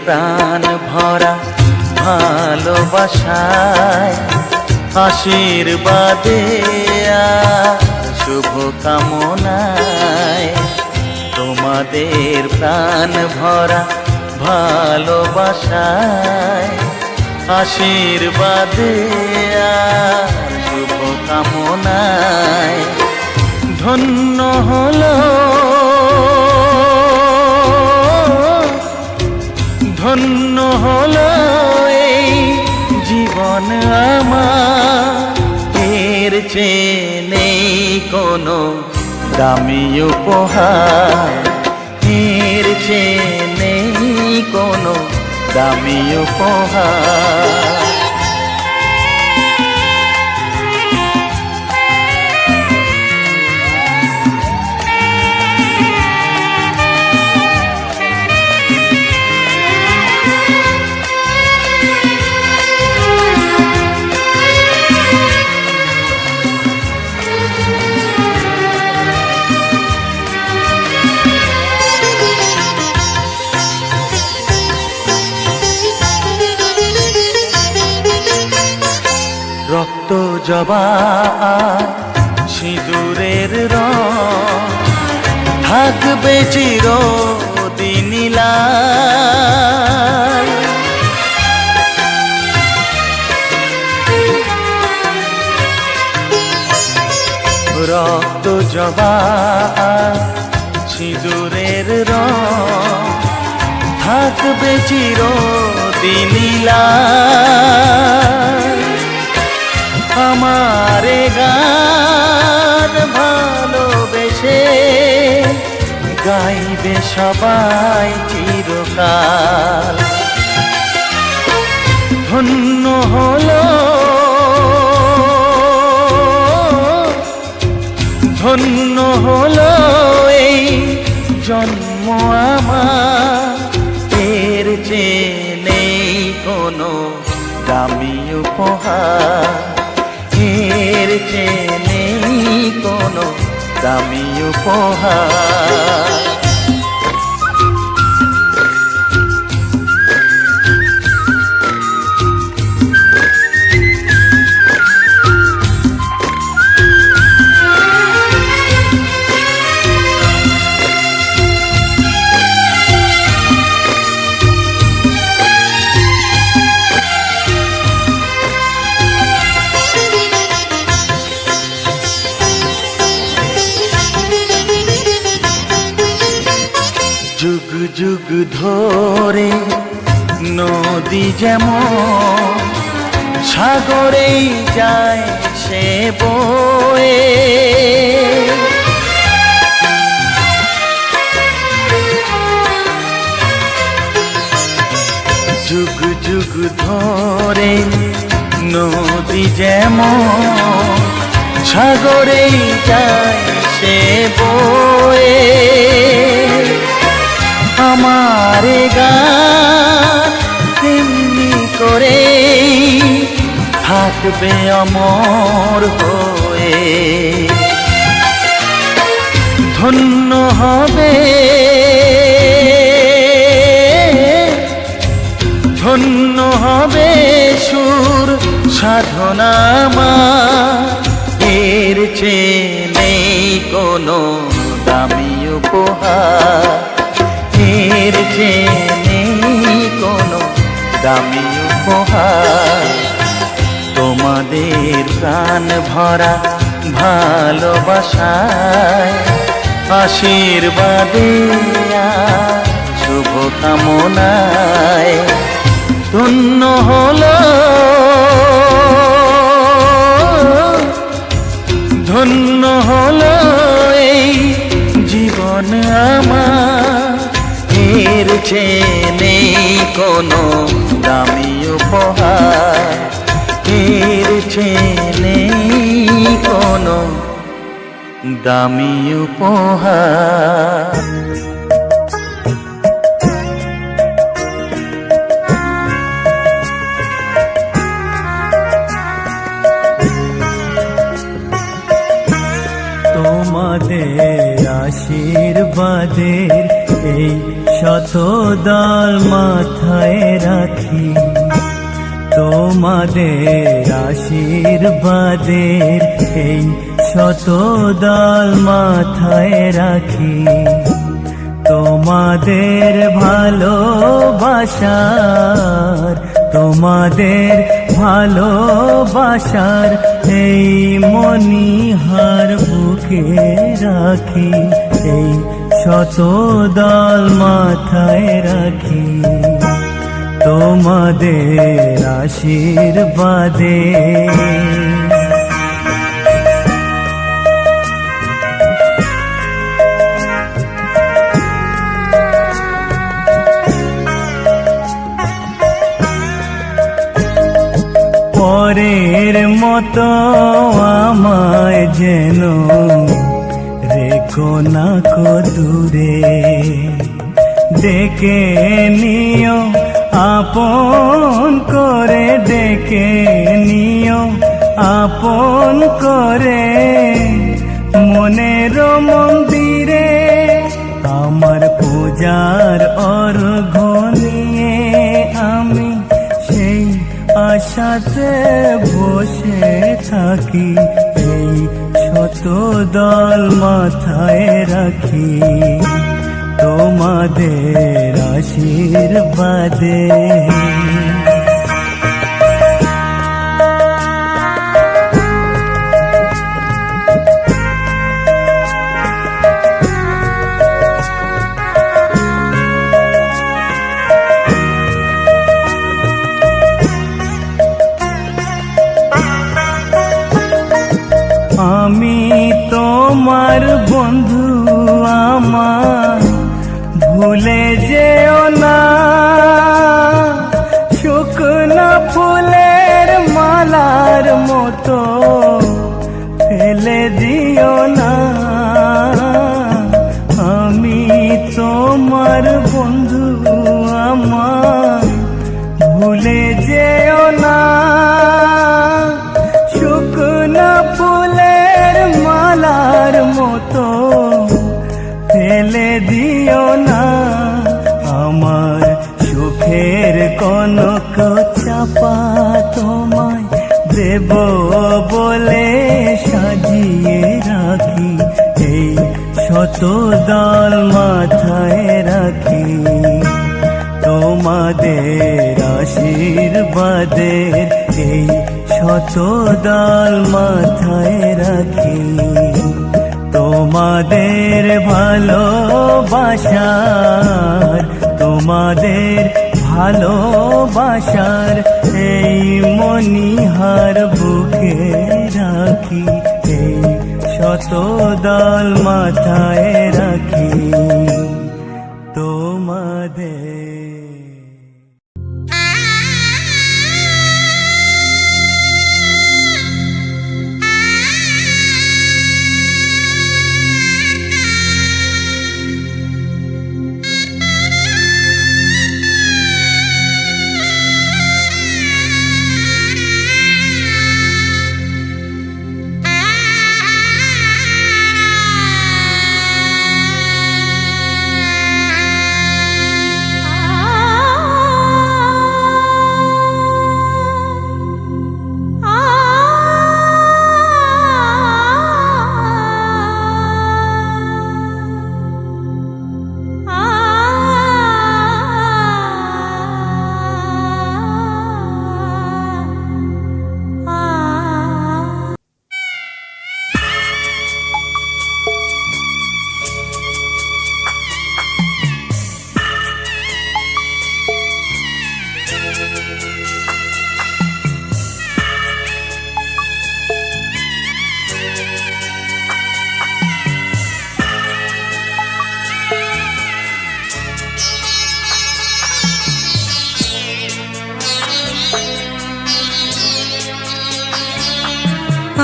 প্রাণ ভরা ভালোবাসায়, আশীর্বাদে আর শুভ কামনায়, তোমাদের প্রাণ ভরা ভালোবাসায়, আশীর্বাদে আর শুভ কামনায় ধন্য হলো, ধন্য হলো এই জীবন আমার। এর চেয়ে নেই কোনো দামি উপহার, এর চেয়ে নেই কোনো দামি উপহার। রক্ত জবা সিঁদুরের রং থাকবে চিরদিন লাল। রক্ত জবা সিঁদুরের রং থাকবে চিরদিন লাল। আমারে গান ভালোবেসে গাইবে সবাই চিরকাল। ধন্য হলো, ধন্য হলো এই জন্ম আমার। এর চেয়ে নেই কোনো দামি উপহার, এর চেয়ে নেই কোনো দামি উপহার। যুগ যুগ ধরে নদী যেমন সাগরেই যায় সে বয়ে, যুগ যুগ ধরে নদী যেমন সাগরেই যায় সে বয়ে। আমারে গান তেমনি করে থাকবে অমর হয়ে। ধন্য হবে, ধন্য হবে সুর সাধনা আমার। এর চেয়ে নেই কোনো দামি উপহার, এর চেয়ে নেই কোনো দামি উপহার। তোমাদের প্রাণ ভরা ভালোবাসায়, আশীর্বাদে আর শুভ কামনায় ধন্য হলো, ধন্য হলো এই জীবন আমার। এর চেয়ে নেই কোনো দামি উপহার, এর চেয়ে নেই কোনো দামি উপহার। তোমাদের আশীর্বাদের এই শত দল মাথায় রাখি, তোমাদের আশীর্বাদের এই শত দল মাথায় রাখি। তোমাদের ভালোবাসার, তোমাদের ভালোবাসার এই মণিহার বুকে রাখি, এই শত দল মাথায় রাখি। তোমাদের আশীর্বাদে পরের মতো আমায় যেন রেখো না কো দূরে, ডেকে নিও আপন করে, ডেকে নিও আপন করে। মনের মন্দিরে আমার পূজার অর্ঘ্য নিয়ে আমি সেই আশাতে বসে থাকি, এই শত দল মাথায় রাখি। তোমাদের আশীর্বাদে আমি তোমার বন্ধু, আমার ভুলে যেও না। শুকনো ফুলের মালার মতো ফেলে দিও না। আমি তোমার বন্ধু, আমার ভুলে যেও না। শুকনো ফুলের মালার মতো ফেলে দিও না। আমার সুখের কনক চাপা তোমায় দেব বলে সাজিয়ে রাখি, এই শত দল মাথায় রাখি। তোমাদের আশীর্বাদের এই শত দল মাথায় রাখি। তোমাদের ভালোবাসার, তোমাদের ভালোবাসার এই মণিহার বুকে রাখি, এই শত দল মাথায় রাখি। তোমাদের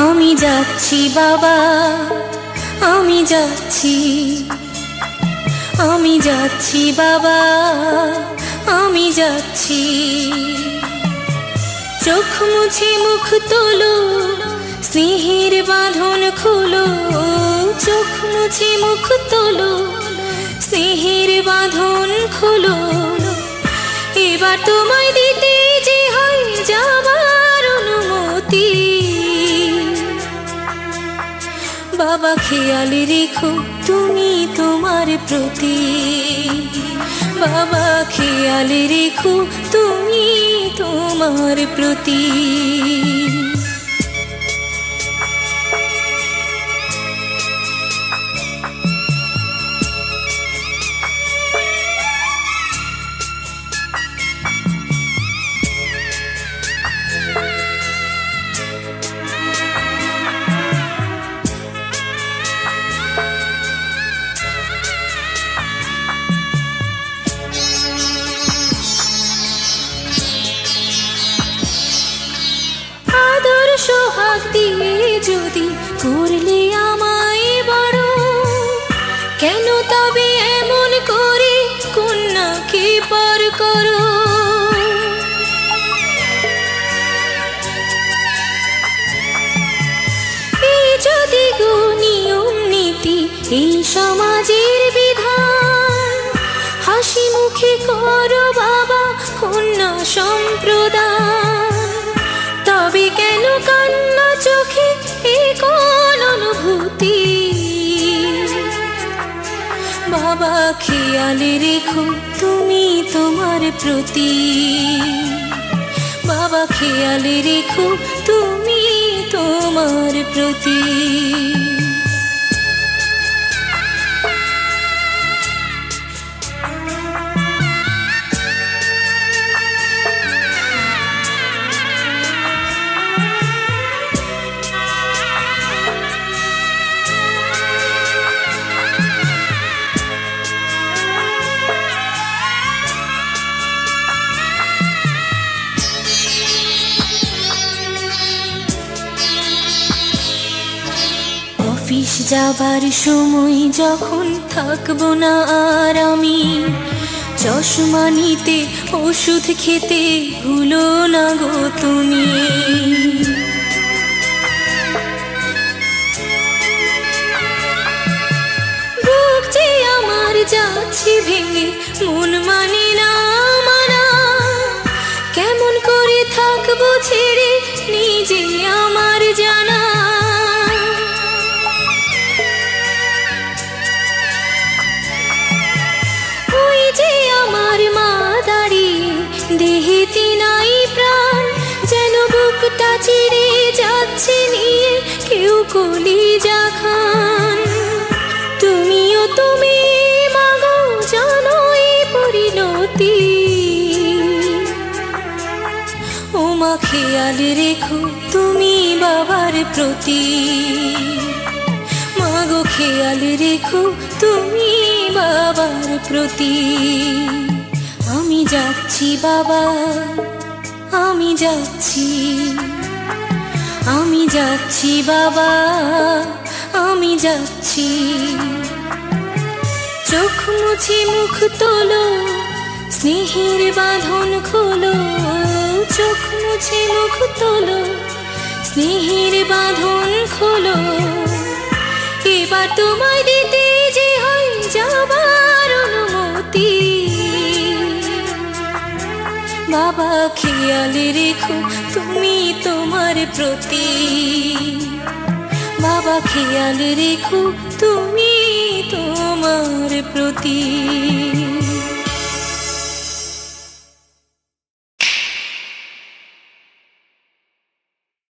আমি যাচ্ছি বাবা, আমি যাচ্ছি, আমি যাচ্ছি বাবা, আমি যাচ্ছি। চোখ মুছে মুখ তোলো, স্নেহের বাঁধন খুলো। চোখ মুছে মুখ তোলো, স্নেহের বাঁধন খোলো, এবার তোমায় দিতে যে হয় যাবার অনুমতি। বাবা খেয়াল রেখো তুমি তোমার প্রতি, বাবা খেয়াল রেখো তুমি তোমার প্রতি। সোহাগ দিয়ে যদি করলে আমায় বড়, কেন তবে এমন করে কন্যাকে পর করো? এই যদি গো নিয়ম নীতি এই সমাজের বিধান, হাসি মুখে করো বাবা কন্যা সম্প্রদান। তবে কেন কান্না চোখে এ কোন অনুভূতি? বাবা খেয়াল রেখো তুমি তোমার প্রতি, বাবা খেয়াল রেখো তুমি তোমার প্রতি। অফিস যাবার সময় যখন থাকবো না আর আমি, চশমা নিতে ওষুধ খেতে ভুলো না গো তুমি। বুক যে আমার যাচ্ছে ভেঙে, মন মানে না মানা, কেমন করে থাকবো ছেড়ে নিজে আমার জানা। দেহেতে নাই প্রাণ, যেন বুকটা চিড়ে যাচ্ছে নিয়ে কেউ কলিজা খান। তুমিও তুমি মাগো জানো এই পরিণতি। ও মা খেয়াল রেখো তুমি বাবার প্রতি, মাগো খেয়াল রেখো তুমি বাবার প্রতি। আমি যাচ্ছি বাবা, আমি যাচ্ছি, আমি যাচ্ছি বাবা, আমি যাচ্ছি। চোখ মুছে মুখ তোলো, স্নেহের বাঁধন খোলো। চোখ মুছে মুখ তোলো, স্নেহের বাঁধন খোলো। এবার তোমায় দিতে যে হয় যাবার অনুমতি। বাবা খেয়াল রেখো তুমি তোমার প্রতি, বাবা খেয়াল রেখো তুমি তোমার প্রতি।